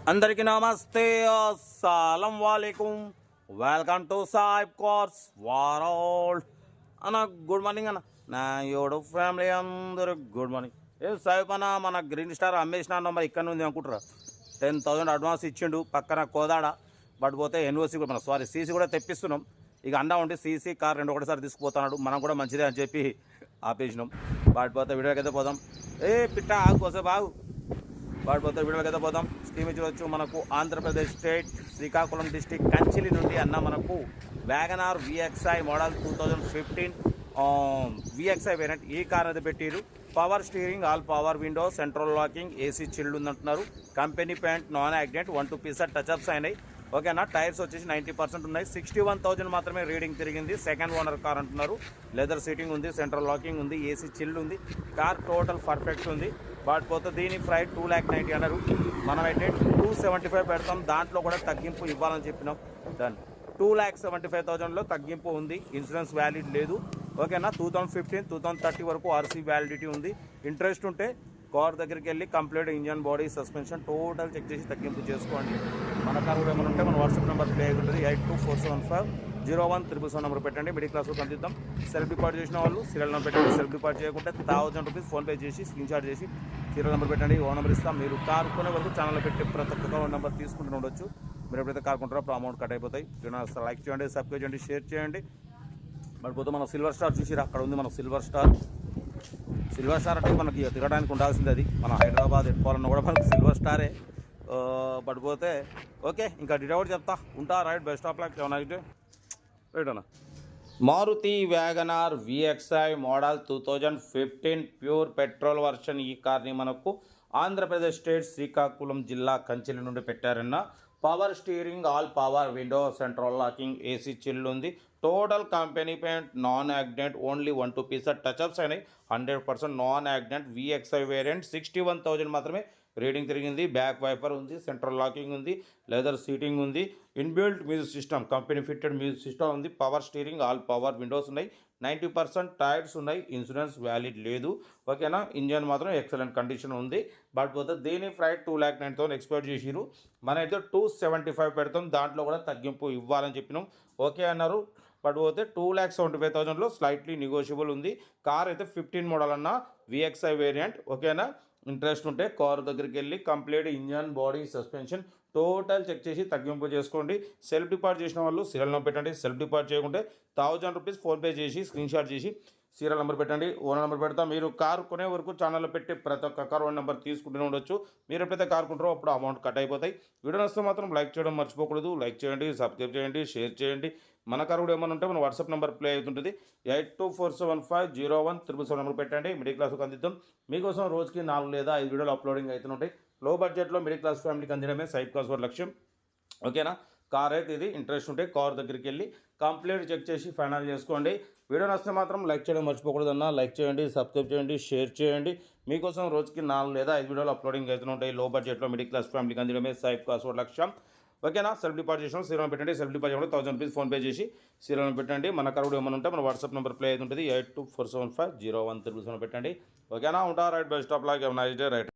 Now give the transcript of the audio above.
అందరికీ నమస్తే, అస్సలం వాలేకుం. Welcome to Saib cars world. అన్న గుడ్ మార్నింగ్ అన్న. నా యోడు ఫ్యామిలీ అందరూ గుడ్ మార్నింగ్. ఏ సాయిబ్ అన్న, మన గ్రీన్ స్టార్ అమ్మేసిన నెంబర్ ఇక్కడ ఉంది అనుకుంటారా? 10,000 అడ్వాన్స్ ఇచ్చిండు. పక్కన కోదాడ బట్ పోతే ఎన్ఓసి కూడా మన సీసీ కూడా తెప్పిస్తున్నాం. ఇక అన్న ఉంటే సీసీ కార్ రెండు ఒకటిసారి తీసుకుపోతున్నాడు. మనం కూడా మంచిదే అని చెప్పి ఆపేసినాం. బట్ పోతే వీడియోకైతే పోదాం. ఏ పిట్ట ఆగుకోసే బాగు. బట్ పోతే వీడియోకైతే పోదాం. స్కీమ్ ఇచ్చి మనకు ఆంధ్రప్రదేశ్ స్టేట్ శ్రీకాకుళం డిస్టిక్ కంచిలి నుండి అన్న మనకు Wagon R VXI model 2015 VXI variant ఈ కార్ అయితే పెట్టిరు. Power steering, all power window, central locking, AC chilled ఉందంటున్నారు. Company paint, non accident, 1 2 pieces touch ups అయినాయి. ఓకేనా. టైర్స్ వచ్చేసి 90% ఉన్నాయి. 61,000 మాత్రమే రీడింగ్ తిరిగింది. సెకండ్ ఓనర్ కార్ అంటున్నారు. లెదర్ సీటింగ్ ఉంది, సెంట్రల్ లాకింగ్ ఉంది, ఏసీ చిల్డ్ ఉంది. కార్ టోటల్ పర్ఫెక్ట్ ఉంది. బట్ పోతే దీని ప్రైస్ 2,90,000 అన్నారు. మనమైతే 275 పెడతాం. దాంట్లో కూడా తగ్గింపు ఇవ్వాలని చెప్పినాం. దాన్ని 2,75,000లో తగ్గింపు ఉంది. ఇన్సూరెన్స్ వ్యాలిడ్ లేదు. ఓకేనా. 2015 2030 వరకు ఆర్సీ వ్యాలిడిటీ ఉంది. ఇంట్రెస్ట్ ఉంటే కార్ దగ్గరికి వెళ్ళి complete engine, body, suspension total check చేసి తగ్గింపు చేసుకోండి. మన కార్ కూడా ఏమైనా ఉంటే మన వాట్సాప్ నెంబర్ ప్లే అవుతుంది. 8247501377 నెంబర్ పెట్టండి. మిడిల్ క్లాస్ వరకు అందిద్దాం. సెల్ఫ్ డిపార్ట్ చేసిన వాళ్ళు సీరియల్ నెంబర్ పెట్టండి. సెల్ఫ్ డిపార్ట్ చేయకుంటే 1,000 రూపీస్ ఫోన్పే చేసి స్క్రీన్ షాట్ చేసి సీరియల్ నెంబర్ పెట్టండి. ఓ నెంబర్ ఇస్తాం. మీరు కార్ కొనే వరకు ఛానల్లో పెట్టి ప్రతి ఒక్క నెంబర్ తీసుకుంటూ ఉండొచ్చు. మీరు ఎప్పుడైతే కార్ కొంటారో అప్పుడు అమౌంట్ కట్ అయిపోతాయి. లైక్ చేయండి, సబ్స్క్రైబ్ చేయండి, షేర్ చేయండి. మరి పోతే మన సిల్వర్ స్టార్ చూసిరా, అక్కడ ఉంది మన సిల్వర్ స్టార్. సిల్వర్ స్టార్ అంటే మనకి తిరగడానికి ఉండాల్సింది. అది మన హైదరాబాద్ ఎట్టుకోవాలన్నా కూడా మనకు సిల్వర్ స్టారే. పడిపోతే ఓకే. ఇంకా డీటెయిల్ చెప్తా ఉంటా. Right, best of luck. Right అన్న. Maruti Wagon R VXI model 2015 pure petrol version. ఈ కార్ని మనకు ఆంధ్రప్రదేశ్ స్టేట్ శ్రీకాకుళం జిల్లా కంచిలి నుండి పెట్టారన్న. Power steering, all power window, central locking, AC chilled ఉంది. Total company paint, non accident, only 1 2 pieces touch ups అయినాయి. 100% నాన్ యాక్సిడెంట్ విఎక్స్ఐ వేరియంట్. 61,000 మాత్రమే రీడింగ్ తిరిగింది. బ్యాక్ వైపర్ ఉంది, సెంట్రల్ లాకింగ్ ఉంది, లెదర్ సీటింగ్ ఉంది, inbuilt music system, company fitted music system ఉంది. Power steering, all power windows ఉన్నాయి. 90% tyres ఉన్నాయి. Insurance valid లేదు. ఓకేనా. ఇంజన్ మాత్రం ఎక్సలెంట్ కండిషన్ ఉంది. బట్ పోతే దీని ప్రైస్ 2,90,000 ఎక్స్పెక్ట్ చేసిరు. మనైతే 275 పెడతాం. దాంట్లో కూడా తగ్గింపు ఇవ్వాలని చెప్పినాం. ఓకే అన్నారు. బట్ పోతే 2,75,000లో స్లైట్లీ నెగోషియబుల్ ఉంది. కార్ అయితే 15 మోడల్ అన్న, విఎక్స్ఐ వేరియంట్. ఓకేనా. ఇంట్రెస్ట్ ఉంటే కార్ దగ్గరికి వెళ్ళి complete engine, body, suspension total check చేసి తగ్గింపు చేసుకోండి. సెల్ఫ్ డిపార్ట్ చేసిన వాళ్ళు సీరియల్ నెంబర్ పెట్టండి. సెల్ఫ్ డిపార్ట్ చేయకుంటే 1,000 రూపీస్ ఫోన్పే చేసి స్క్రీన్ షాట్ చేసి సీరియల్ నెంబర్ పెట్టండి. ఓనర్ నెంబర్ పెడతాం. మీరు కారు కొనే వరకు ఛానల్లో పెట్టి ప్రతి ఒక్క కార్ ఓన్ నెంబర్ తీసుకుంటూనే ఉండొచ్చు. మీరు ఎప్పుడైతే కార్ కొంటారో అప్పుడు అమౌంట్ కట్ అయిపోతాయి. వీడియో నచ్చితే మాత్రం లైక్ చేయడం మర్చిపోకూడదు. లైక్ చేయండి, సబ్స్క్రైబ్ చేయండి, షేర్ చేయండి. మన కారు కూడా ఏమైనా ఉంటే మన వాట్సాప్ నెంబర్ ప్లే అవుతుంటుంది. 8247501377 నెంబర్ పెట్టండి. మిడిల్ క్లాస్కి అందిద్దాం. మీకోసం రోజుకి 4 లేదా 5 వీడియోలు అప్లోడింగ్ అవుతుంటాయి. లో బడ్జెట్లో మిడిల్ క్లాస్ ఫ్యామిలీకి అందించడమే సైడ్ క్లాస్ వారి లక్ష్యం. ఓకేనా. కార్ అయితే ఇది. ఇంట్రెస్ట్ ఉంటే కార్ దగ్గరికి వెళ్ళి కంప్లీట్ చెక్ చేసి ఫైనల్ చేసుకోండి. వీడియో నచ్చితే మాత్రం లైక్ చేయడం మర్చిపోకూడదు అన్న. లైక్ చేయండి, సబ్స్క్రైబ్ చేయండి, షేర్ చేయండి. మీకోసం రోజుకి 4 లేదా 5 వీడియోలు అప్లోడింగ్ అవుతుంటాయి. లో బడ్జెట్లో మిడిల్ క్లాస్ ఫ్యామిలీకి అందించడమే సైడ్ క్లాస్ వారి లక్ష్యం. ఓకేనా. సెల్ఫ్ డిపార్ట్ చేసిన సీరియల్ పెట్టండి. సెల్ఫ్ డిపార్ట్ చేయకుండా 1,000 రూపీస్ ఫోన్పే చేసి సీరియల్ పెట్టండి. మన కార్ కూడా ఏమైనా ఉంటే మన వాట్సాప్ నెంబర్ ప్లే అవుతుంటుంది. 8247501377 పెట్టండి. ఓకేనా. ఉంటా. Right, best of luck. Nice day. Right.